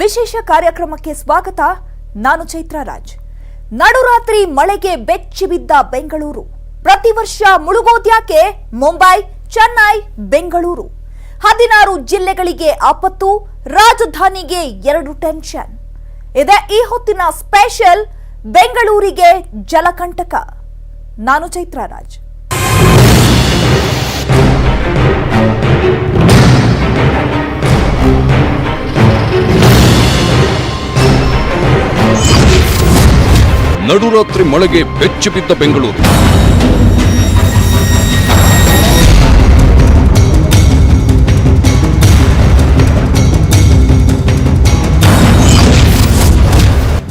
ವಿಶೇಷ ಕಾರ್ಯಕ್ರಮಕ್ಕೆ ಸ್ವಾಗತ. ನಾನು ಚೈತ್ರ ರಾಜ್. ನಡುರಾತ್ರಿ ಮಳೆಗೆ ಬೆಚ್ಚಿ ಬಿದ್ದ ಬೆಂಗಳೂರು. ಪ್ರತಿ ವರ್ಷ ಮುಳುಗೋದ್ಯಾಕೆ? ಮುಂಬೈ, ಚೆನ್ನೈ, ಬೆಂಗಳೂರು 16 ಜಿಲ್ಲೆಗಳಿಗೆ ಆಪತ್ತು, ರಾಜಧಾನಿಗೆ 2 ಟೆನ್ಷನ್. ಇದೇ ಈ ಹೊತ್ತಿನ ಸ್ಪೆಷಲ್ ಬೆಂಗಳೂರಿಗೆ ಜಲಕಂಟಕ. ನಾನು ಚೈತ್ರ ರಾಜ್. ನಡುರಾತ್ರಿ ಮಳೆಗೆ ಬೆಚ್ಚಿ ಬಿದ್ದ ಬೆಂಗಳೂರು.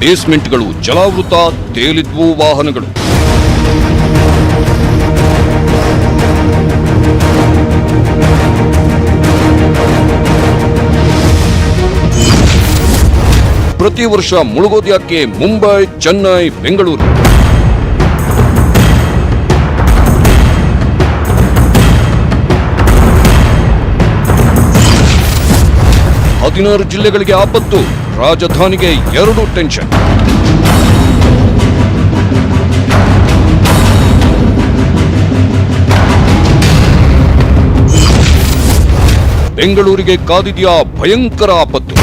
ಬೇಸ್ಮೆಂಟ್ಗಳು ಜಲಾವೃತ, ತೇಲಿದ್ವು ವಾಹನಗಳು. ಪ್ರತಿ ವರ್ಷ ಮುಳುಗೋದ್ಯಾಕೆ? ಮುಂಬೈ, ಚೆನ್ನೈ, ಬೆಂಗಳೂರು. ಹದಿನಾರು ಜಿಲ್ಲೆಗಳಿಗೆ ಆಪತ್ತು, ರಾಜಧಾನಿಗೆ 2 ಟೆನ್ಷನ್. ಬೆಂಗಳೂರಿಗೆ ಕಾದಿದೆಯಾ ಭಯಂಕರ ಆಪತ್ತು?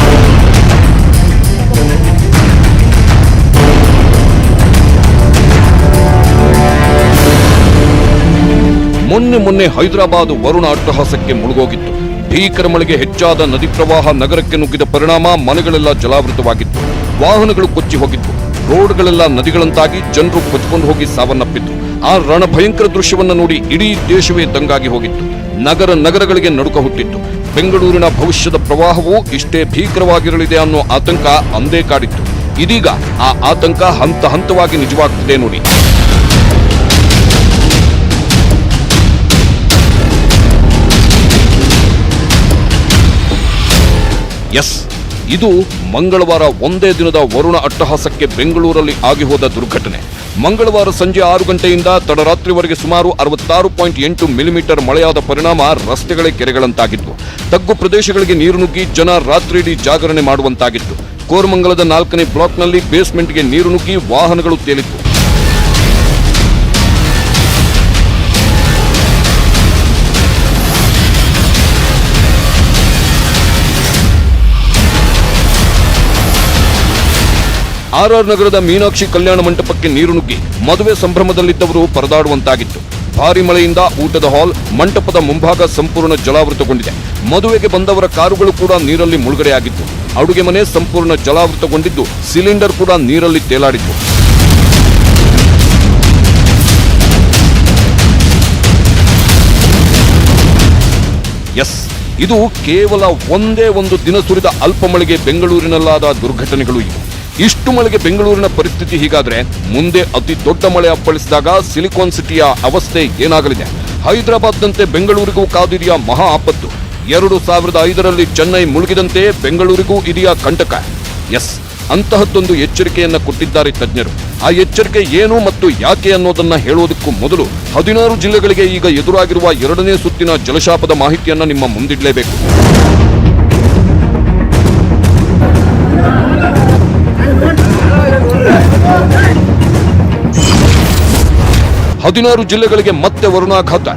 ಮೊನ್ನೆ ಹೈದರಾಬಾದ್ ವರುಣ ಅಟ್ಟಹಾಸಕ್ಕೆ ಮುಳುಗೋಗಿತ್ತು. ಭೀಕರ ಮಳೆಗೆ ಹೆಚ್ಚಾದ ನದಿ ಪ್ರವಾಹ ನಗರಕ್ಕೆ ನುಗ್ಗಿದ ಪರಿಣಾಮ ಮನೆಗಳೆಲ್ಲ ಜಲಾವೃತವಾಗಿತ್ತು, ವಾಹನಗಳು ಕೊಚ್ಚಿ ಹೋಗಿತ್ತು, ರೋಡ್ಗಳೆಲ್ಲ ನದಿಗಳಂತಾಗಿ ಜನರು ಕೊಚ್ಚಿಕೊಂಡು ಹೋಗಿ ಸಾವನ್ನಪ್ಪಿತ್ತು. ಆ ರಣಭಯಂಕರ ದೃಶ್ಯವನ್ನು ನೋಡಿ ಇಡೀ ದೇಶವೇ ದಂಗಾಗಿ ಹೋಗಿತ್ತು. ನಗರಗಳಿಗೆ ನಡುಕ ಹುಟ್ಟಿತ್ತು. ಬೆಂಗಳೂರಿನ ಭವಿಷ್ಯದ ಪ್ರವಾಹವು ಇಷ್ಟೇ ಭೀಕರವಾಗಿರಲಿದೆ ಅನ್ನೋ ಆತಂಕ ಅಂದೇ ಕಾಡಿತ್ತು. ಇದೀಗ ಆ ಆತಂಕ ಹಂತ ಹಂತವಾಗಿ ನಿಜವಾಗ್ತಿದೆ ನೋಡಿ. ಎಸ್, ಇದು ಮಂಗಳವಾರ ಒಂದೇ ದಿನದ ವರುಣ ಅಟ್ಟಹಾಸಕ್ಕೆ ಬೆಂಗಳೂರಲ್ಲಿ ಆಗಿ ಹೋದ ದುರ್ಘಟನೆ. ಮಂಗಳವಾರ ಸಂಜೆ 6 ಗಂಟೆಯಿಂದ ತಡರಾತ್ರಿವರೆಗೆ ಸುಮಾರು 66.8 ಮಿಲಿಮೀಟರ್ ಮಳೆಯಾದ ಪರಿಣಾಮ ರಸ್ತೆಗಳೇ ಕೆರೆಗಳಂತಾಗಿತ್ತು. ತಗ್ಗು ಪ್ರದೇಶಗಳಿಗೆ ನೀರು ನುಗ್ಗಿ ಜನ ರಾತ್ರಿಯಿಡೀ ಜಾಗರಣೆ ಮಾಡುವಂತಾಗಿತ್ತು. ಕೋರಮಂಗಲದ 4ನೇ ಬ್ಲಾಕ್ನಲ್ಲಿ ಬೇಸ್ಮೆಂಟ್ಗೆ ನೀರು ನುಗ್ಗಿ ವಾಹನಗಳು ತೇಲಿತ್ತು. RR ನಗರದ ಮೀನಾಕ್ಷಿ ಕಲ್ಯಾಣ ಮಂಟಪಕ್ಕೆ ನೀರು ನುಗ್ಗಿ ಮದುವೆ ಸಂಭ್ರಮದಲ್ಲಿದ್ದವರು ಪರದಾಡುವಂತಾಗಿತ್ತು. ಭಾರಿ ಮಳೆಯಿಂದ ಊಟದ ಹಾಲ್, ಮಂಟಪದ ಮುಂಭಾಗ ಸಂಪೂರ್ಣ ಜಲಾವೃತಗೊಂಡಿದೆ. ಮದುವೆಗೆ ಬಂದವರ ಕಾರುಗಳು ಕೂಡ ನೀರಲ್ಲಿ ಮುಳುಗಡೆಯಾಗಿತ್ತು. ಅಡುಗೆ ಮನೆ ಸಂಪೂರ್ಣ ಜಲಾವೃತಗೊಂಡಿದ್ದು, ಸಿಲಿಂಡರ್ ಕೂಡ ನೀರಲ್ಲಿ ತೇಲಾಡಿತ್ತು. ಎಸ್, ಇದು ಕೇವಲ ಒಂದೇ ಒಂದು ದಿನ ಸುರಿದ ಅಲ್ಪ ಮಳೆಗೆ ಬೆಂಗಳೂರಿನಲ್ಲಾದ ದುರ್ಘಟನೆಗಳು ಇವು. ಇಷ್ಟು ಮಳೆಗೆ ಬೆಂಗಳೂರಿನ ಪರಿಸ್ಥಿತಿ ಹೀಗಾದ್ರೆ ಮುಂದೆ ಅತಿ ದೊಡ್ಡ ಮಳೆ ಅಪ್ಪಳಿಸಿದಾಗ ಸಿಲಿಕಾನ್ ಸಿಟಿಯ ಅವಸ್ಥೆ ಏನಾಗಲಿದೆ? ಹೈದರಾಬಾದ್ನಂತೆ ಬೆಂಗಳೂರಿಗೂ ಕಾದಿದೆಯಾ ಮಹಾ ಆಪತ್ತು. 2005ರಲ್ಲಿ ಚೆನ್ನೈ ಮುಳುಗಿದಂತೆ ಬೆಂಗಳೂರಿಗೂ ಇದೆಯಾ ಕಂಟಕ. ಎಸ್, ಅಂತಹದ್ದೊಂದು ಎಚ್ಚರಿಕೆಯನ್ನ ಕೊಟ್ಟಿದ್ದಾರೆ ತಜ್ಞರು. ಆ ಎಚ್ಚರಿಕೆ ಏನು ಮತ್ತು ಯಾಕೆ ಅನ್ನೋದನ್ನ ಹೇಳೋದಕ್ಕೂ ಮೊದಲು 16 ಜಿಲ್ಲೆಗಳಿಗೆ ಈಗ ಎದುರಾಗಿರುವ 2ನೇ ಸುತ್ತಿನ ಜಲಶಾಪದ ಮಾಹಿತಿಯನ್ನ ನಿಮ್ಮ ಮುಂದಿಡಲೇಬೇಕು. 16 ಜಿಲ್ಲೆಗಳಿಗೆ ಮತ್ತೆ ವರುಣಾಘಾತ.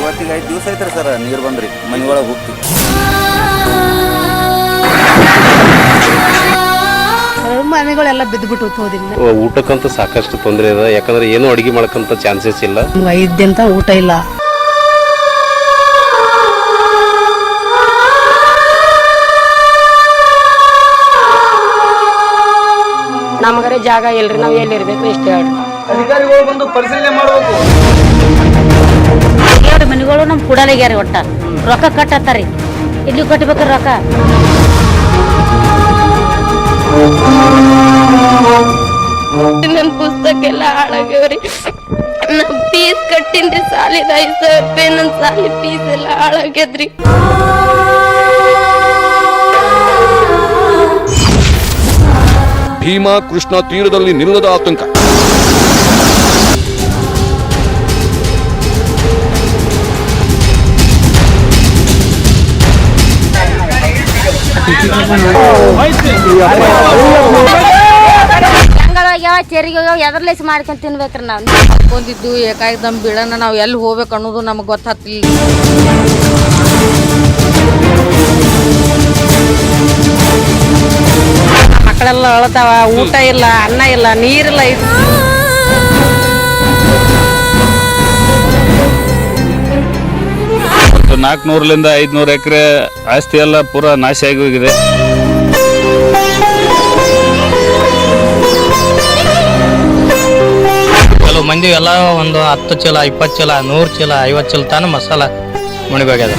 ಇವತ್ತಿಗೆ 5 ದಿವಸ ಐತ್ರಿ ಸರ್, ನೀರು ಬಂದ್ರಿ ಮನೆ ಒಳಗೆ ಹೋಗ್ತೀವಿ. ಮನೆಗಳೆಲ್ಲ ಬಿದ್ದುಬಿಟ್ಟು ಹೋದಿಲ್ಲ. ಊಟಕ್ಕಂತೂ ಸಾಕಷ್ಟು ತೊಂದರೆ ಇದೆ. ಯಾಕಂದ್ರೆ ಏನು ಅಡಿಗೆ ಮಾಡಕ್ಕಂತ ಚಾನ್ಸಸ್ ಇಲ್ಲ. 5 ದಿನ ಊಟ ಇಲ್ಲ. ನಮಗರೆ ಜಾಗ ಇಲ್ರಿ, ನಾವ್ ಎಲ್ಲಿರ್ಬೇಕು ಇಷ್ಟ ಹೇಳ್ರಿ. ಅಧಿಕಾರಿಗಳು ಬಂದು ಪರಿಶೀಲನೆ ಮಾಡಬೇಕು. ಮನೆಗಳು ನಮ್ ಕೂಡಲಾಗ್ಯಾರ, ಒಟ್ಟ ರೊಕ್ಕ ಕಟ್ಟತ್ತಾರಿ. ಇಲ್ಲಿ ಕಟ್ಟಬೇಕ್ರಿ ರೊಕ್ಕ. ನನ್ನ ಪುಸ್ತಕ ಎಲ್ಲ ಹಾಳಾಗ್ಯವ್ರಿ. ನಾ ಫೀಸ್ ಕಟ್ಟಿನ್ರಿ, ಸಾಲಿದ 5,000 ರೂಪಾಯಿ. ನನ್ನ ಸಾಲಿ ಫೀಸ್ ಎಲ್ಲ ಹಾಳಾಗ್ಯದ್ರಿ. ಭೀಮಾ ಕೃಷ್ಣಾ ತೀರದಲ್ಲಿ ನಿಲ್ಲದ ಆತಂಕ. ಜಂಗಳಾಗ್ಯಾವ ಚೆರಿಗೆ ಹೋಗ್ಯಾವ ಎದರ್ಲೇಸಿ ಮಾಡ್ಕೊಂಡ್ ತಿನ್ಬೇಕ್ರಿ ನಾವು. ಬಂದಿದ್ದು ಏಕಾಏಕದಮ್ ಬಿಡೋಣ ನಾವು ಎಲ್ಲಿ ಹೋಗ್ಬೇಕು ಅನ್ನೋದು ನಮಗೆ ಗೊತ್ತಾಗ್ತಿಲ್ಲ. ಮಕ್ಕಳೆಲ್ಲ ಅಳತಾವ, ಊಟ ಇಲ್ಲ, ಅನ್ನ ಇಲ್ಲ, ನೀರಿಲ್ಲ. 400ರಿಂದ 500 ಎಕರೆ ಆಸ್ತಿ ಎಲ್ಲ ಪೂರಾ ನಾಶ ಆಗಿ ಹೋಗಿದೆ. ಕೆಲವು ಮಂದಿ ಎಲ್ಲ ಒಂದು 10 ಚೀಲ, 20 ಚೀಲ, 100 ಚೀಲ, 50 ಚೀಲ ತಾನು ಮಸಾಲ ಮುಣಿಗೋಗ್ಯದ.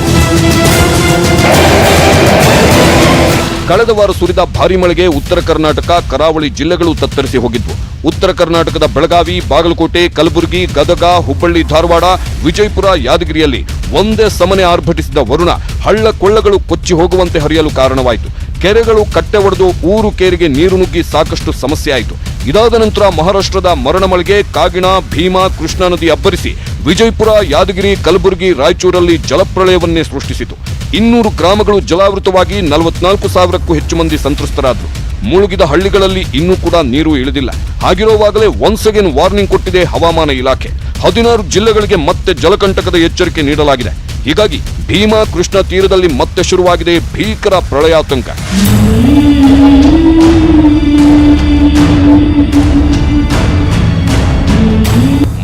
ಕಳೆದ ವಾರ ಸುರಿದ ಭಾರಿ ಮಳೆಗೆ ಉತ್ತರ ಕರ್ನಾಟಕ, ಕರಾವಳಿ ಜಿಲ್ಲೆಗಳು ತತ್ತರಿಸಿ ಹೋಗಿದ್ವು. ಉತ್ತರ ಕರ್ನಾಟಕದ ಬೆಳಗಾವಿ, ಬಾಗಲಕೋಟೆ, ಕಲಬುರಗಿ, ಗದಗ, ಹುಬ್ಬಳ್ಳಿ, ಧಾರವಾಡ, ವಿಜಯಪುರ, ಯಾದಗಿರಿಯಲ್ಲಿ ಒಂದೇ ಸಮನೆ ಆರ್ಭಟಿಸಿದ ವರುಣ ಹಳ್ಳ ಕೊಳ್ಳಗಳು ಕೊಚ್ಚಿ ಹೋಗುವಂತೆ ಹರಿಯಲು ಕಾರಣವಾಯಿತು. ಕೆರೆಗಳು ಕಟ್ಟೆ ಒಡೆದು ಊರು ಕೇರಿಗೆ ನೀರು ನುಗ್ಗಿ ಸಾಕಷ್ಟು ಸಮಸ್ಯೆ ಆಯಿತು. ಇದಾದ ನಂತರ ಮಹಾರಾಷ್ಟ್ರದ ಮರಣ ಮಳೆಗೆ ಕಾಗಿಣ, ಭೀಮಾ, ಕೃಷ್ಣಾ ನದಿ ಅಬ್ಬರಿಸಿ ವಿಜಯಪುರ, ಯಾದಗಿರಿ, ಕಲಬುರಗಿ, ರಾಯಚೂರಲ್ಲಿ ಜಲಪ್ರಳಯವನ್ನೇ ಸೃಷ್ಟಿಸಿತು. 200 ಗ್ರಾಮಗಳು ಜಲಾವೃತವಾಗಿ 44,000ಕ್ಕೂ ಹೆಚ್ಚು ಮಂದಿ ಸಂತ್ರಸ್ತರಾದರು. ಮುಳುಗಿದ ಹಳ್ಳಿಗಳಲ್ಲಿ ಇನ್ನೂ ಕೂಡ ನೀರು ಇಳಿದಿಲ್ಲ. ಹಾಗಿರುವಾಗಲೇ ಒನ್ಸ್ ಅಗೇನ್ ವಾರ್ನಿಂಗ್ ಕೊಟ್ಟಿದೆ ಹವಾಮಾನ ಇಲಾಖೆ. 16 ಜಿಲ್ಲೆಗಳಿಗೆ ಮತ್ತೆ ಜಲಕಂಟಕದ ಎಚ್ಚರಿಕೆ ನೀಡಲಾಗಿದೆ. ಹೀಗಾಗಿ ಭೀಮಾ ಕೃಷ್ಣಾ ತೀರದಲ್ಲಿ ಮತ್ತೆ ಶುರುವಾಗಿದೆ ಭೀಕರ ಪ್ರಳಯಾತಂಕ.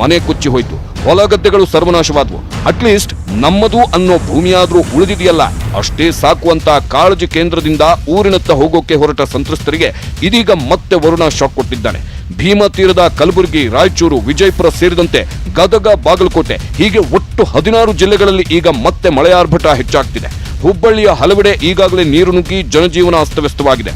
ಮನೆ ಕೊಚ್ಚಿ ಹೋಯ್ತು, ಹೊಲ ಗದ್ದೆಗಳು ಸರ್ವನಾಶವಾದವು. ಅಟ್ಲೀಸ್ಟ್ ನಮ್ಮದು ಅನ್ನೋ ಭೂಮಿಯಾದ್ರೂ ಉಳಿದಿದೆಯಲ್ಲ, ಅಷ್ಟೇ ಸಾಕು ಅಂತ ಕಾಳಜಿ ಕೇಂದ್ರದಿಂದ ಊರಿನತ್ತ ಹೋಗೋಕೆ ಹೊರಟ ಸಂತ್ರಸ್ತರಿಗೆ ಇದೀಗ ಮತ್ತೆ ವರುಣ ಶಾಕ್ ಕೊಟ್ಟಿದ್ದಾನೆ. ಭೀಮಾ ತೀರದ ಕಲಬುರಗಿ, ರಾಯಚೂರು, ವಿಜಯಪುರ ಸೇರಿದಂತೆ ಗದಗ, ಬಾಗಲಕೋಟೆ ಹೀಗೆ ಒಟ್ಟು 16 ಜಿಲ್ಲೆಗಳಲ್ಲಿ ಈಗ ಮತ್ತೆ ಮಳೆ ಆರ್ಭಟ ಹೆಚ್ಚಾಗ್ತಿದೆ. ಹುಬ್ಬಳ್ಳಿಯ ಹಲವೆಡೆ ಈಗಾಗಲೇ ನೀರು ನುಗ್ಗಿ ಜನಜೀವನ ಅಸ್ತವ್ಯಸ್ತವಾಗಿದೆ.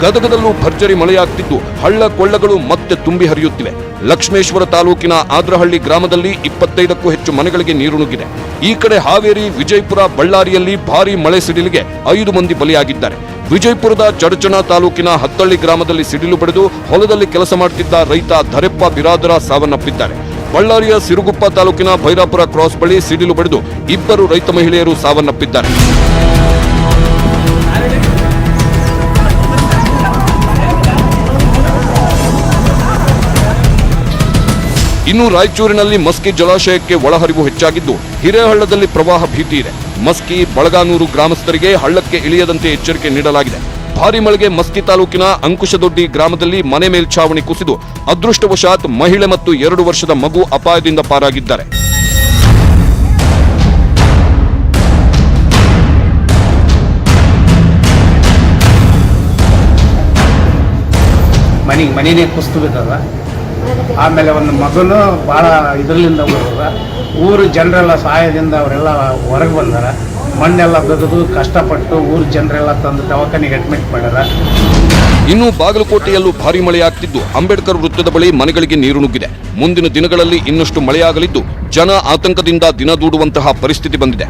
ಗದಗದಲ್ಲೂ ಭರ್ಜರಿ ಮಳೆಯಾಗ್ತಿದ್ದು ಹಳ್ಳ ಕೊಳ್ಳಗಳು ಮತ್ತೆ ತುಂಬಿ ಹರಿಯುತ್ತಿವೆ. ಲಕ್ಷ್ಮೇಶ್ವರ ತಾಲೂಕಿನ ಆದ್ರಹಳ್ಳಿ ಗ್ರಾಮದಲ್ಲಿ 25ಕ್ಕೂ ಹೆಚ್ಚು ಮನೆಗಳಿಗೆ ನೀರು ನುಗ್ಗಿದೆ. ಈ ಕಡೆ ಹಾವೇರಿ, ವಿಜಯಪುರ, ಬಳ್ಳಾರಿಯಲ್ಲಿ ಭಾರೀ ಮಳೆ ಸಿಡಿಲಿಗೆ 5 ಮಂದಿ ಬಲಿಯಾಗಿದ್ದಾರೆ. ವಿಜಯಪುರದ ಚಡಚಣ ತಾಲೂಕಿನ ಹತ್ತಳ್ಳಿ ಗ್ರಾಮದಲ್ಲಿ ಸಿಡಿಲು ಬಡಿದು ಹೊಲದಲ್ಲಿ ಕೆಲಸ ಮಾಡುತ್ತಿದ್ದ ರೈತ ಧರೆಪ್ಪ ಬಿರಾದರ ಸಾವನ್ನಪ್ಪಿದ್ದಾರೆ. ಬಳ್ಳಾರಿಯ ಸಿರುಗುಪ್ಪ ತಾಲೂಕಿನ ಭೈರಾಪುರ ಕ್ರಾಸ್ ಬಳಿ ಸಿಡಿಲು ಬಡಿದು 2 ರೈತ ಮಹಿಳೆಯರು ಸಾವನ್ನಪ್ಪಿದ್ದಾರೆ. ಇನ್ನು ರಾಯಚೂರಿನಲ್ಲಿ ಮಸ್ಕಿ ಜಲಾಶಯಕ್ಕೆ ಒಳಹರಿವು ಹೆಚ್ಚಾಗಿದ್ದು ಹಿರೇಹಳ್ಳದಲ್ಲಿ ಪ್ರವಾಹ ಭೀತಿ ಇದೆ. ಮಸ್ಕಿ, ಬಳಗಾನೂರು ಗ್ರಾಮಸ್ಥರಿಗೆ ಹಳ್ಳಕ್ಕೆ ಇಳಿಯದಂತೆ ಎಚ್ಚರಿಕೆ ನೀಡಲಾಗಿದೆ. ಭಾರಿ ಮಳೆಗೆ ಮಸ್ಕಿ ತಾಲೂಕಿನ ಅಂಕುಶದೊಡ್ಡಿ ಗ್ರಾಮದಲ್ಲಿ ಮನೆ ಮೇಲ್ಛಾವಣಿ ಕುಸಿದು ಅದೃಷ್ಟವಶಾತ್ ಮಹಿಳೆ ಮತ್ತು 2 ವರ್ಷದ ಮಗು ಅಪಾಯದಿಂದ ಪಾರಾಗಿದ್ದಾರೆ. ಮನೆನೇ ಕುಸ್ತು ಬಿದ್ದದ. ಆಮೇಲೆ ಒಂದು ಮಗನು ಭಾಳ ಇದರಲ್ಲಿಂದ ಹೋದ. ಊರು ಜನರೆಲ್ಲ ಸಹಾಯದಿಂದ ಅವರೆಲ್ಲ ಹೊರಗೆ ಬಂದಾರ. ಮಣ್ಣೆಲ್ಲ ಬೆಗೆದು ಕಷ್ಟಪಟ್ಟು ಊರು ಜನರೆಲ್ಲ ತಂದು ದವಾಖಾನೆಗೆ ಅಡ್ಮಿಟ್ ಮಾಡ್ಯಾರ. ಇನ್ನು ಬಾಗಲಕೋಟೆಯಲ್ಲೂ ಭಾರಿ ಮಳೆಯಾಗ್ತಿದ್ದು ಅಂಬೇಡ್ಕರ್ ವೃತ್ತದ ಬಳಿ ಮನೆಗಳಿಗೆ ನೀರು ನುಗ್ಗಿದೆ. ಮುಂದಿನ ದಿನಗಳಲ್ಲಿ ಇನ್ನಷ್ಟು ಮಳೆಯಾಗಲಿದ್ದು ಜನ ಆತಂಕದಿಂದ ದಿನ ದೂಡುವಂತಹ ಪರಿಸ್ಥಿತಿ ಬಂದಿದೆ.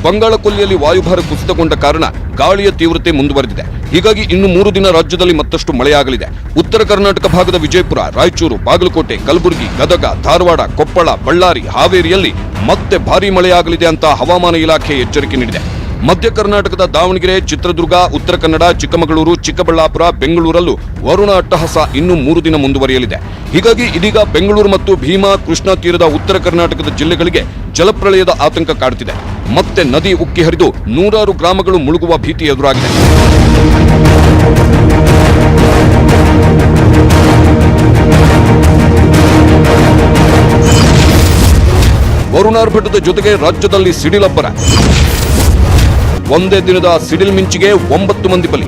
ಬಂಗಾಳಕೊಲ್ಲಿಯಲ್ಲಿ ವಾಯುಭಾರ ಕುಸಿತಗೊಂಡ ಕಾರಣ ಗಾಳಿಯ ತೀವ್ರತೆ ಮುಂದುವರೆದಿದೆ. ಹೀಗಾಗಿ ಇನ್ನು 3 ದಿನ ರಾಜ್ಯದಲ್ಲಿ ಮತ್ತಷ್ಟು ಮಳೆಯಾಗಲಿದೆ. ಉತ್ತರ ಕರ್ನಾಟಕ ಭಾಗದ ವಿಜಯಪುರ, ರಾಯಚೂರು, ಬಾಗಲಕೋಟೆ, ಕಲಬುರಗಿ, ಗದಗ, ಧಾರವಾಡ, ಕೊಪ್ಪಳ, ಬಳ್ಳಾರಿ, ಹಾವೇರಿಯಲ್ಲಿ ಮತ್ತೆ ಭಾರೀ ಮಳೆಯಾಗಲಿದೆ ಅಂತ ಹವಾಮಾನ ಇಲಾಖೆ ಎಚ್ಚರಿಕೆ ನೀಡಿದೆ. ಮಧ್ಯ ಕರ್ನಾಟಕದ ದಾವಣಗೆರೆ, ಚಿತ್ರದುರ್ಗ, ಉತ್ತರ ಕನ್ನಡ, ಚಿಕ್ಕಮಗಳೂರು, ಚಿಕ್ಕಬಳ್ಳಾಪುರ, ಬೆಂಗಳೂರಲ್ಲೂ ವರುಣ ಅಟ್ಟಹಾಸ ಇನ್ನು 3 ದಿನ ಮುಂದುವರಿಯಲಿದೆ. ಹೀಗಾಗಿ ಇದೀಗ ಬೆಂಗಳೂರು ಮತ್ತು ಭೀಮಾ ಕೃಷ್ಣಾ ತೀರದ ಉತ್ತರ ಕರ್ನಾಟಕದ ಜಿಲ್ಲೆಗಳಿಗೆ ಜಲಪ್ರಳಯದ ಆತಂಕ ಕಾಡುತ್ತಿದೆ. ಮತ್ತೆ ನದಿ ಉಕ್ಕಿ ಹರಿದು 100 ಗ್ರಾಮಗಳು ಮುಳುಗುವ ಭೀತಿ ಎದುರಾಗಿದೆ. ವರುಣಾರ್ಭಟದ ಜೊತೆಗೆ ರಾಜ್ಯದಲ್ಲಿ ಸಿಡಿಲಬ್ಬರ. ಒಂದೇ ದಿನದ ಸಿಡಿಲ್ ಮಿಂಚಿಗೆ 9 ಮಂದಿ ಬಲಿ.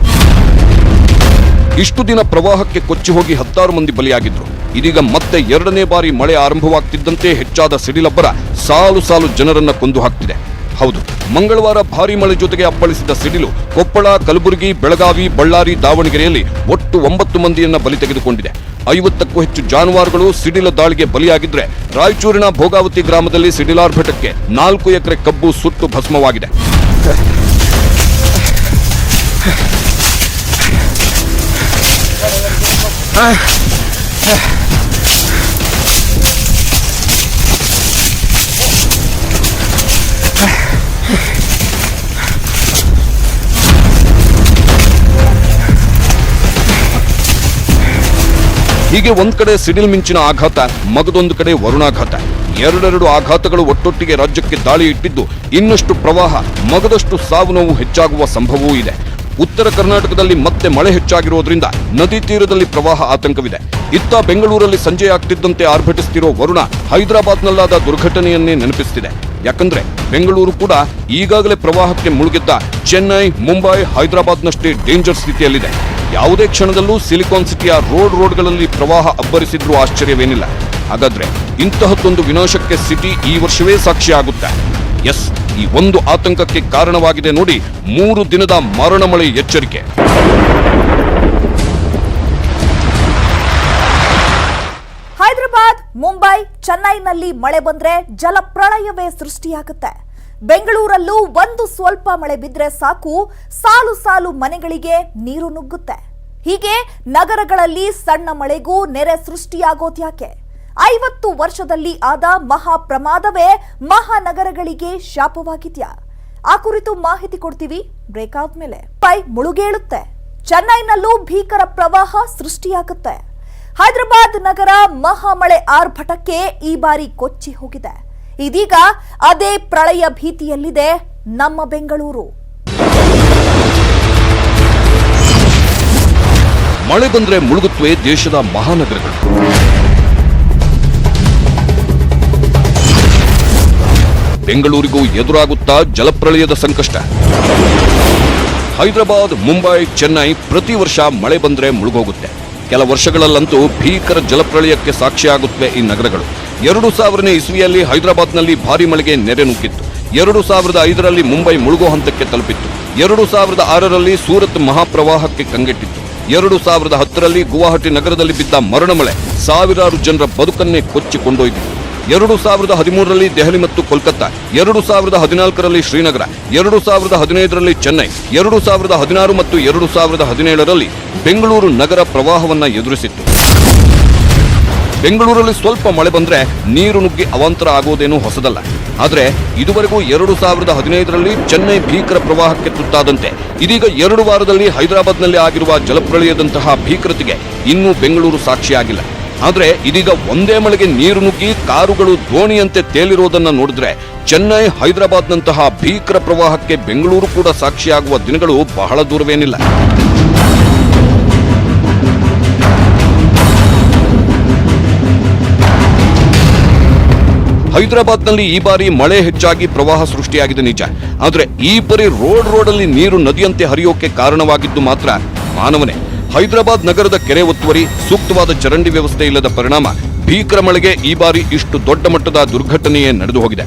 ಇಷ್ಟು ದಿನ ಪ್ರವಾಹಕ್ಕೆ ಕೊಚ್ಚಿ ಹೋಗಿ 10 ಮಂದಿ ಬಲಿಯಾಗಿದ್ರು. ಇದೀಗ ಮತ್ತೆ 2ನೇ ಬಾರಿ ಮಳೆ ಆರಂಭವಾಗ್ತಿದ್ದಂತೆ ಹೆಚ್ಚಾದ ಸಿಡಿಲಬ್ಬರ ಸಾಲು ಸಾಲು ಜನರನ್ನ ಕೊಂದು ಹಾಕ್ತಿದೆ. ಹೌದು, ಮಂಗಳವಾರ ಭಾರೀ ಮಳೆ ಜೊತೆಗೆ ಅಪ್ಪಳಿಸಿದ ಸಿಡಿಲು ಕೊಪ್ಪಳ, ಕಲಬುರಗಿ, ಬೆಳಗಾವಿ, ಬಳ್ಳಾರಿ, ದಾವಣಗೆರೆಯಲ್ಲಿ ಒಟ್ಟು 9 ಮಂದಿಯನ್ನ ಬಲಿ ತೆಗೆದುಕೊಂಡಿದೆ. 50ಕ್ಕೂ ಹೆಚ್ಚು ಜಾನುವಾರುಗಳು ಸಿಡಿಲ ದಾಳಿಗೆ ಬಲಿಯಾಗಿದ್ರೆ ರಾಯಚೂರಿನ ಭೋಗಾವತಿ ಗ್ರಾಮದಲ್ಲಿ ಸಿಡಿಲಾರ್ಭಟಕ್ಕೆ 4 ಎಕರೆ ಕಬ್ಬು ಸುಟ್ಟು ಭಸ್ಮವಾಗಿದೆ. ಹೀಗೆ ಒಂದ್ ಕಡೆ ಸಿಡಿಲ್ ಮಿಂಚಿನ ಆಘಾತ, ಮಗದೊಂದು ಕಡೆ ವರುಣಾಘಾತ. ಎರಡೆರಡು ಆಘಾತಗಳು ಒಟ್ಟೊಟ್ಟಿಗೆ ರಾಜ್ಯಕ್ಕೆ ದಾಳಿ ಇಟ್ಟಿದ್ದು ಇನ್ನಷ್ಟು ಪ್ರವಾಹ, ಮಗದಷ್ಟು ಸಾವು ನೋವು ಹೆಚ್ಚಾಗುವ ಸಂಭವವೂ ಇದೆ. ಉತ್ತರ ಕರ್ನಾಟಕದಲ್ಲಿ ಮತ್ತೆ ಮಳೆ ಹೆಚ್ಚಾಗಿರೋದ್ರಿಂದ ನದಿ ತೀರದಲ್ಲಿ ಪ್ರವಾಹ ಆತಂಕವಿದೆ. ಇತ್ತ ಬೆಂಗಳೂರಲ್ಲಿ ಸಂಜೆ ಆಗ್ತಿದ್ದಂತೆ ಆರ್ಭಟಿಸುತ್ತಿರೋ ವರುಣ ಹೈದರಾಬಾದ್ನಲ್ಲಾದ ದುರ್ಘಟನೆಯನ್ನೇ ನೆನಪಿಸುತ್ತಿದೆ. ಯಾಕಂದ್ರೆ ಬೆಂಗಳೂರು ಕೂಡ ಈಗಾಗಲೇ ಪ್ರವಾಹಕ್ಕೆ ಮುಳುಗಿದ್ದ ಚೆನ್ನೈ, ಮುಂಬೈ, ಹೈದರಾಬಾದ್ನಷ್ಟೇ ಡೇಂಜರ್ ಸ್ಥಿತಿಯಲ್ಲಿದೆ. ಯಾವುದೇ ಕ್ಷಣದಲ್ಲೂ ಸಿಲಿಕಾನ್ ಸಿಟಿಯ ರೋಡ್ಗಳಲ್ಲಿ ಪ್ರವಾಹ ಅಬ್ಬರಿಸಿದ್ರೂ ಆಶ್ಚರ್ಯವೇನಿಲ್ಲ. ಹಾಗಾದ್ರೆ ಇಂತಹದ್ದೊಂದು ವಿನಾಶಕ್ಕೆ ಸಿಟಿ ಈ ವರ್ಷವೇ ಸಾಕ್ಷಿಯಾಗುತ್ತೆ. ಎಸ್, ಈ ಒಂದು ಆತಂಕಕ್ಕೆ ಕಾರಣವಾಗಿದೆ ನೋಡಿ 3 ದಿನದ ಮಾರಣ ಮಳೆ ಎಚ್ಚರಿಕೆ. ಹೈದರಾಬಾದ್, ಮುಂಬೈ, ಚೆನ್ನೈನಲ್ಲಿ ಮಳೆ ಬಂದ್ರೆ ಜಲಪ್ರಳಯವೇ ಸೃಷ್ಟಿಯಾಗುತ್ತೆ. ಬೆಂಗಳೂರಲ್ಲೂ ಒಂದು ಸ್ವಲ್ಪ ಮಳೆ ಬಿದ್ರೆ ಸಾಕು, ಸಾಲು ಸಾಲು ಮನೆಗಳಿಗೆ ನೀರು ನುಗ್ಗುತ್ತೆ. ಹೀಗೆ ನಗರಗಳಲ್ಲಿ ಸಣ್ಣ ಮಳೆಗೂ ನೆರೆ ಸೃಷ್ಟಿಯಾಗೋದ್ಯಾಕೆ? 50 ವರ್ಷದಲ್ಲಿ ಆದ ಮಹಾ ಪ್ರಮಾದವೇ ಮಹಾನಗರಗಳಿಗೆ ಶಾಪವಾಗಿದ್ಯಾ? ಆ ಕುರಿತು ಮಾಹಿತಿ ಕೊಡ್ತೀವಿ ಬ್ರೇಕ್ ಆದ್ಮೇಲೆ. ಮುಳುಗೇಳುತ್ತೆ, ಚೆನ್ನೈನಲ್ಲೂ ಭೀಕರ ಪ್ರವಾಹ ಸೃಷ್ಟಿಯಾಗುತ್ತೆ. ಹೈದರಾಬಾದ್ ನಗರ ಮಹಾಮಳೆ ಆರ್ಭಟಕ್ಕೆ ಈ ಬಾರಿ ಕೊಚ್ಚಿ ಹೋಗಿದೆ. ಇದೀಗ ಅದೇ ಪ್ರಳಯ ಭೀತಿಯಲ್ಲಿದೆ ನಮ್ಮ ಬೆಂಗಳೂರು. ಮಳೆ ಬಂದ್ರೆ ಮುಳುಗುತ್ತವೆ ದೇಶದ ಮಹಾನಗರಗಳು. ಬೆಂಗಳೂರಿಗೂ ಎದುರಾಗುತ್ತಾ ಜಲಪ್ರಳಯದ ಸಂಕಷ್ಟ. ಹೈದರಾಬಾದ್, ಮುಂಬೈ, ಚೆನ್ನೈ ಪ್ರತಿ ವರ್ಷ ಮಳೆ ಬಂದ್ರೆ ಮುಳುಗೋಗುತ್ತೆ. ಕೆಲ ವರ್ಷಗಳಲ್ಲಂತೂ ಭೀಕರ ಜಲಪ್ರಳಯಕ್ಕೆ ಸಾಕ್ಷಿಯಾಗುತ್ತವೆ ಈ ನಗರಗಳು. 2000ನೇ ಇಸ್ವಿಯಲ್ಲಿ ಹೈದರಾಬಾದ್ನಲ್ಲಿ ಭಾರಿ ಮಳೆಗೆ ನೆರೆ ನುಗ್ಗಿತ್ತು. 2005ರಲ್ಲಿ ಮುಂಬೈ ಮುಳುಗೋ ಹಂತಕ್ಕೆ ತಲುಪಿತ್ತು. 2006ರಲ್ಲಿ ಸೂರತ್ ಮಹಾಪ್ರವಾಹಕ್ಕೆ ಕಂಗೆಟ್ಟಿತ್ತು. 2010ರಲ್ಲಿ ಗುವಾಹಟಿ ನಗರದಲ್ಲಿ ಬಿದ್ದ ಮರಣ ಮಳೆ ಸಾವಿರಾರು ಜನರ ಬದುಕನ್ನೇ ಕೊಚ್ಚಿ ಕೊಂಡೊಯ್ದಿತ್ತು. 2013ರಲ್ಲಿ ದೆಹಲಿ ಮತ್ತು ಕೋಲ್ಕತ್ತಾ, 2014ರಲ್ಲಿ ಶ್ರೀನಗರ, 2015ರಲ್ಲಿ ಚೆನ್ನೈ, 2016 ಮತ್ತು 2017ರಲ್ಲಿ ಬೆಂಗಳೂರು ನಗರ ಪ್ರವಾಹವನ್ನ ಎದುರಿಸಿತ್ತು. ಬೆಂಗಳೂರಲ್ಲಿ ಸ್ವಲ್ಪ ಮಳೆ ಬಂದ್ರೆ ನೀರು ನುಗ್ಗಿ ಅವಾಂತರ ಆಗೋದೇನೂ ಹೊಸದಲ್ಲ. ಆದ್ರೆ ಇದುವರೆಗೂ 2015ರಲ್ಲಿ ಚೆನ್ನೈ ಭೀಕರ ಪ್ರವಾಹಕ್ಕೆ ತುತ್ತಾದಂತೆ ಇದೀಗ 2 ವಾರದಲ್ಲಿ ಹೈದರಾಬಾದ್ನಲ್ಲಿ ಆಗಿರುವ ಜಲಪ್ರಳಯದಂತಹ ಭೀಕರತೆಗೆ ಇನ್ನೂ ಬೆಂಗಳೂರು ಸಾಕ್ಷಿಯಾಗಿಲ್ಲ. ಆದ್ರೆ ಇದೀಗ ಒಂದೇ ಮಳೆಗೆ ನೀರು ನುಗ್ಗಿ ಕಾರುಗಳು ದೋಣಿಯಂತೆ ತೇಲಿರೋದನ್ನ ನೋಡಿದ್ರೆ ಚೆನ್ನೈ, ಹೈದರಾಬಾದ್ನಂತಹ ಭೀಕರ ಪ್ರವಾಹಕ್ಕೆ ಬೆಂಗಳೂರು ಕೂಡ ಸಾಕ್ಷಿಯಾಗುವ ದಿನಗಳು ಬಹಳ ದೂರವೇನಿಲ್ಲ. ಹೈದರಾಬಾದ್ನಲ್ಲಿ ಈ ಬಾರಿ ಮಳೆ ಹೆಚ್ಚಾಗಿ ಪ್ರವಾಹ ಸೃಷ್ಟಿಯಾಗಿದೆ ನಿಜ. ಆದ್ರೆ ಈ ಬಾರಿ ರೋಡಲ್ಲಿ ನೀರು ನದಿಯಂತೆ ಹರಿಯೋಕೆ ಕಾರಣವಾಗಿದ್ದು ಮಾತ್ರ ಮಾನವನೇ. ಹೈದರಾಬಾದ್ ನಗರದ ಕೆರೆ ಒತ್ತುವರಿ, ಸೂಕ್ತವಾದ ಚರಂಡಿ ವ್ಯವಸ್ಥೆ ಇಲ್ಲದ ಪರಿಣಾಮ ಭೀಕರ ಮಳೆಗೆ ಈ ಬಾರಿ ಇಷ್ಟು ದೊಡ್ಡ ಮಟ್ಟದ ದುರ್ಘಟನೆಯೇ ನಡೆದು ಹೋಗಿದೆ.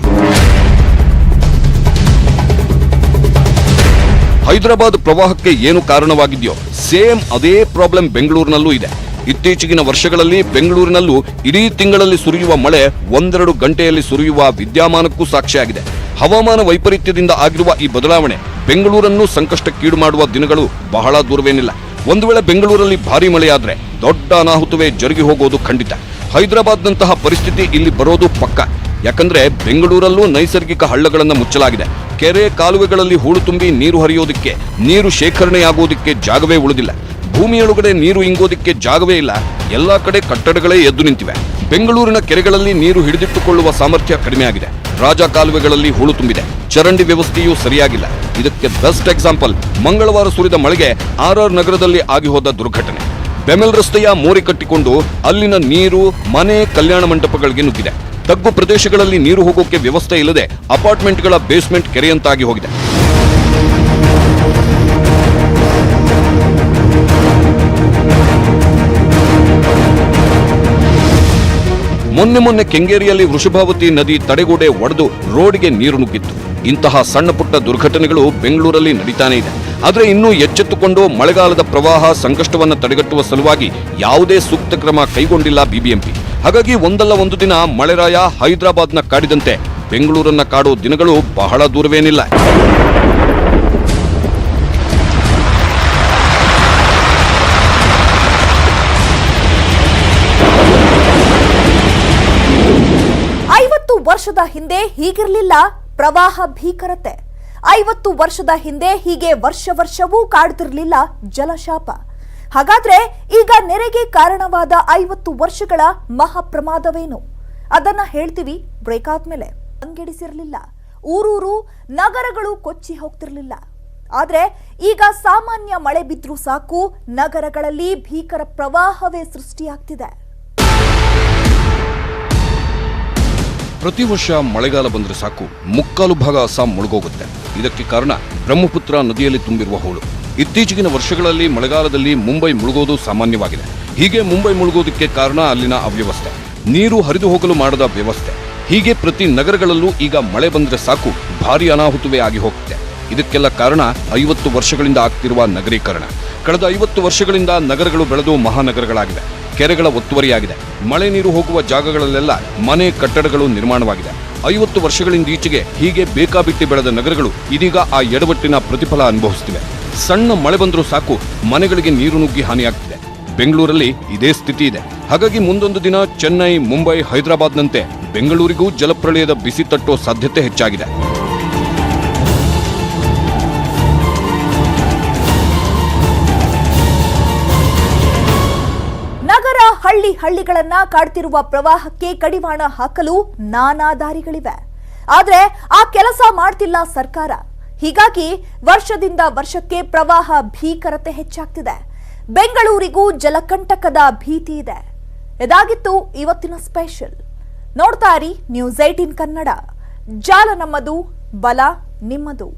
ಹೈದರಾಬಾದ್ ಪ್ರವಾಹಕ್ಕೆ ಏನು ಕಾರಣವಾಗಿದೆಯೋ ಸೇಮ್ ಅದೇ ಪ್ರಾಬ್ಲಮ್ ಬೆಂಗಳೂರಿನಲ್ಲೂ ಇದೆ. ಇತ್ತೀಚೆಗಿನ ವರ್ಷಗಳಲ್ಲಿ ಬೆಂಗಳೂರಿನಲ್ಲೂ ಇಡೀ ತಿಂಗಳಲ್ಲಿ ಸುರಿಯುವ ಮಳೆ 1-2 ಗಂಟೆಯಲ್ಲಿ ಸುರಿಯುವ ವಿದ್ಯಮಾನಕ್ಕೂ ಸಾಕ್ಷಿಯಾಗಿದೆ. ಹವಾಮಾನ ವೈಪರೀತ್ಯದಿಂದ ಆಗಿರುವ ಈ ಬದಲಾವಣೆ ಬೆಂಗಳೂರನ್ನು ಸಂಕಷ್ಟಕ್ಕೀಡು ಮಾಡುವ ದಿನಗಳು ಬಹಳ ದೂರವೇನಿಲ್ಲ. ಒಂದು ವೇಳೆ ಬೆಂಗಳೂರಲ್ಲಿ ಭಾರೀ ಮಳೆಯಾದ್ರೆ ದೊಡ್ಡ ಅನಾಹುತವೇ ಜರುಗಿ ಹೋಗೋದು ಖಂಡಿತ. ಹೈದರಾಬಾದ್ನಂತಹ ಪರಿಸ್ಥಿತಿ ಇಲ್ಲಿ ಬರೋದು ಪಕ್ಕ. ಯಾಕಂದ್ರೆ ಬೆಂಗಳೂರಲ್ಲೂ ನೈಸರ್ಗಿಕ ಹಳ್ಳಗಳನ್ನು ಮುಚ್ಚಲಾಗಿದೆ. ಕೆರೆ, ಕಾಲುವೆಗಳಲ್ಲಿ ಹೂಳು ತುಂಬಿ ನೀರು ಹರಿಯೋದಕ್ಕೆ, ನೀರು ಶೇಖರಣೆಯಾಗೋದಕ್ಕೆ ಜಾಗವೇ ಉಳಿದಿಲ್ಲ. ಭೂಮಿಯೊಳಗಡೆ ನೀರು ಇಂಗೋದಕ್ಕೆ ಜಾಗವೇ ಇಲ್ಲ. ಎಲ್ಲಾ ಕಡೆ ಕಟ್ಟಡಗಳೇ ಎದ್ದು ನಿಂತಿವೆ. ಬೆಂಗಳೂರಿನ ಕೆರೆಗಳಲ್ಲಿ ನೀರು ಹಿಡಿದಿಟ್ಟುಕೊಳ್ಳುವ ಸಾಮರ್ಥ್ಯ ಕಡಿಮೆಯಾಗಿದೆ. ರಾಜ ಕಾಲುವೆಗಳಲ್ಲಿ ಹೂಳು ತುಂಬಿದೆ. ಚರಂಡಿ ವ್ಯವಸ್ಥೆಯೂ ಸರಿಯಾಗಿಲ್ಲ. ಇದಕ್ಕೆ ಬೆಸ್ಟ್ ಎಕ್ಸಾಂಪಲ್ ಮಂಗಳವಾರ ಸುರಿದ ಮಳೆಗೆ RR ನಗರದಲ್ಲಿ ಆಗಿ ಹೋದ ದುರ್ಘಟನೆ. ಬೆಮೆಲ್ ರಸ್ತೆಯ ಮೋರಿ ಕಟ್ಟಿಕೊಂಡು ಅಲ್ಲಿನ ನೀರು ಮನೆ, ಕಲ್ಯಾಣ ಮಂಟಪಗಳಿಗೆ ನುಗ್ಗಿದೆ. ತಗ್ಗು ಪ್ರದೇಶಗಳಲ್ಲಿ ನೀರು ಹೋಗೋಕೆ ವ್ಯವಸ್ಥೆ ಇಲ್ಲದೆ ಅಪಾರ್ಟ್ಮೆಂಟ್ಗಳ ಬೇಸ್ಮೆಂಟ್ ಕೆರೆಯಂತಾಗಿ ಹೋಗಿದೆ. ಮೊನ್ನೆ ಕೆಂಗೇರಿಯಲ್ಲಿ ವೃಷಭಾವತಿ ನದಿ ತಡೆಗೋಡೆ ಒಡೆದು ರೋಡ್ಗೆ ನೀರು ನುಗ್ಗಿತ್ತು. ಇಂತಹ ಸಣ್ಣ ಪುಟ್ಟ ದುರ್ಘಟನೆಗಳು ಬೆಂಗಳೂರಲ್ಲಿ ನಡೀತಾನೆ ಇದೆ. ಆದರೆ ಇನ್ನೂ ಎಚ್ಚೆತ್ತುಕೊಂಡು ಮಳೆಗಾಲದ ಪ್ರವಾಹ ಸಂಕಷ್ಟವನ್ನು ತಡೆಗಟ್ಟುವ ಸಲುವಾಗಿ ಯಾವುದೇ ಸೂಕ್ತ ಕ್ರಮ ಕೈಗೊಂಡಿಲ್ಲ ಬಿಬಿಎಂಪಿ. ಹಾಗಾಗಿ ಒಂದಲ್ಲ ಒಂದು ದಿನ ಮಳೆರಾಯ ಹೈದರಾಬಾದ್ನ ಕಾಡಿದಂತೆ ಬೆಂಗಳೂರನ್ನ ಕಾಡೋ ದಿನಗಳು ಬಹಳ ದೂರವೇನಿಲ್ಲ. ವರ್ಷದ ಹಿಂದೆ ಹೀಗಿರಲಿಲ್ಲ ಪ್ರವಾಹ ಭೀಕರತೆ. 50 ವರ್ಷದ ಹಿಂದೆ ಹೀಗೆ ವರ್ಷವೂ ಕಾಡುತ್ತಿರಲಿಲ್ಲ ಜಲಶಾಪ. ಹಾಗಾದ್ರೆ ಈಗ ನೆರೆಗೆ ಕಾರಣವಾದ 50 ವರ್ಷಗಳ ಮಹಾಪ್ರಮಾದವೇನು? ಅದನ್ನ ಹೇಳ್ತೀವಿ ಬ್ರೇಕ್ ಆದ್ಮೇಲೆ. ಅಂಗಡಿಸಿರಲಿಲ್ಲ, ಊರೂರು ನಗರಗಳು ಕೊಚ್ಚಿ ಹೋಗ್ತಿರ್ಲಿಲ್ಲ. ಆದ್ರೆ ಈಗ ಸಾಮಾನ್ಯ ಮಳೆ ಬಿದ್ರೂ ಸಾಕು, ನಗರಗಳಲ್ಲಿ ಭೀಕರ ಪ್ರವಾಹವೇ ಸೃಷ್ಟಿಯಾಗ್ತಿದೆ. ಪ್ರತಿ ವರ್ಷ ಮಳೆಗಾಲ ಬಂದ್ರೆ ಸಾಕು, ಮುಕ್ಕಾಲು ಭಾಗ ಅಸ್ಸಾಂ ಮುಳುಗೋಗುತ್ತೆ. ಇದಕ್ಕೆ ಕಾರಣ ಬ್ರಹ್ಮಪುತ್ರ ನದಿಯಲ್ಲಿ ತುಂಬಿರುವ ಹೂಳು. ಇತ್ತೀಚೆಗಿನ ವರ್ಷಗಳಲ್ಲಿ ಮಳೆಗಾಲದಲ್ಲಿ ಮುಂಬೈ ಮುಳುಗೋದು ಸಾಮಾನ್ಯವಾಗಿದೆ. ಹೀಗೆ ಮುಂಬೈ ಮುಳುಗೋದಕ್ಕೆ ಕಾರಣ ಅಲ್ಲಿನ ಅವ್ಯವಸ್ಥೆ, ನೀರು ಹರಿದು ಹೋಗಲು ಮಾಡದ ವ್ಯವಸ್ಥೆ. ಹೀಗೆ ಪ್ರತಿ ನಗರಗಳಲ್ಲೂ ಈಗ ಮಳೆ ಬಂದ್ರೆ ಸಾಕು ಭಾರಿ ಅನಾಹುತವೇ ಆಗಿ ಹೋಗುತ್ತೆ. ಇದಕ್ಕೆಲ್ಲ ಕಾರಣ 50 ವರ್ಷಗಳಿಂದ ಆಗ್ತಿರುವ ನಗರೀಕರಣ. ಕಳೆದ 50 ವರ್ಷಗಳಿಂದ ನಗರಗಳು ಬೆಳೆದು ಮಹಾನಗರಗಳಾಗಿವೆ. ಕೆರೆಗಳ ಒತ್ತುವರಿಯಾಗಿದೆ. ಮಳೆ ನೀರು ಹೋಗುವ ಜಾಗಗಳಲ್ಲೆಲ್ಲ ಮನೆ ಕಟ್ಟಡಗಳು ನಿರ್ಮಾಣವಾಗಿದೆ. 50 ವರ್ಷಗಳಿಂದೀಚೆಗೆ ಹೀಗೆ ಬೇಕಾಬಿಟ್ಟಿ ಬೆಳೆದ ನಗರಗಳು ಇದೀಗ ಆ ಎಡವಟ್ಟಿನ ಪ್ರತಿಫಲ ಅನುಭವಿಸುತ್ತಿವೆ. ಸಣ್ಣ ಮಳೆ ಬಂದರೂ ಸಾಕು ಮನೆಗಳಿಗೆ ನೀರು ನುಗ್ಗಿ ಹಾನಿಯಾಗ್ತಿದೆ. ಬೆಂಗಳೂರಲ್ಲಿ ಇದೇ ಸ್ಥಿತಿ ಇದೆ. ಹಾಗಾಗಿ ಮುಂದೊಂದು ದಿನ ಚೆನ್ನೈ, ಮುಂಬೈ, ಹೈದರಾಬಾದ್ನಂತೆ ಬೆಂಗಳೂರಿಗೂ ಜಲಪ್ರಳಯದ ಬಿಸಿ ತಟ್ಟೋ ಸಾಧ್ಯತೆ ಹೆಚ್ಚಾಗಿದೆ. ಹಳ್ಳಿಗಳನ್ನ ಕಾಡ್ತಿರುವ ಪ್ರವಾಹಕ್ಕೆ ಕಡಿವಾಣ ಹಾಕಲು ನಾನಾ ದಾರಿಗಳಿವೆ. ಆದ್ರೆ ಆ ಕೆಲಸ ಮಾಡ್ತಿಲ್ಲ ಸರ್ಕಾರ. ಹೀಗಾಗಿ ವರ್ಷದಿಂದ ವರ್ಷಕ್ಕೆ ಪ್ರವಾಹ ಭೀಕರತೆ ಹೆಚ್ಚಾಗ್ತಿದೆ. ಬೆಂಗಳೂರಿಗೂ ಜಲಕಂಟಕದ ಭೀತಿ ಇದೆ. ಇದಾಗಿತ್ತು ಇವತ್ತಿನ ಸ್ಪೆಷಲ್. ನೋಡ್ತಾ ಇರಿ ನ್ಯೂಸ್ 18 ಕನ್ನಡ. ಜಾಲ ನಮ್ಮದು, ಬಲ ನಿಮ್ಮದು.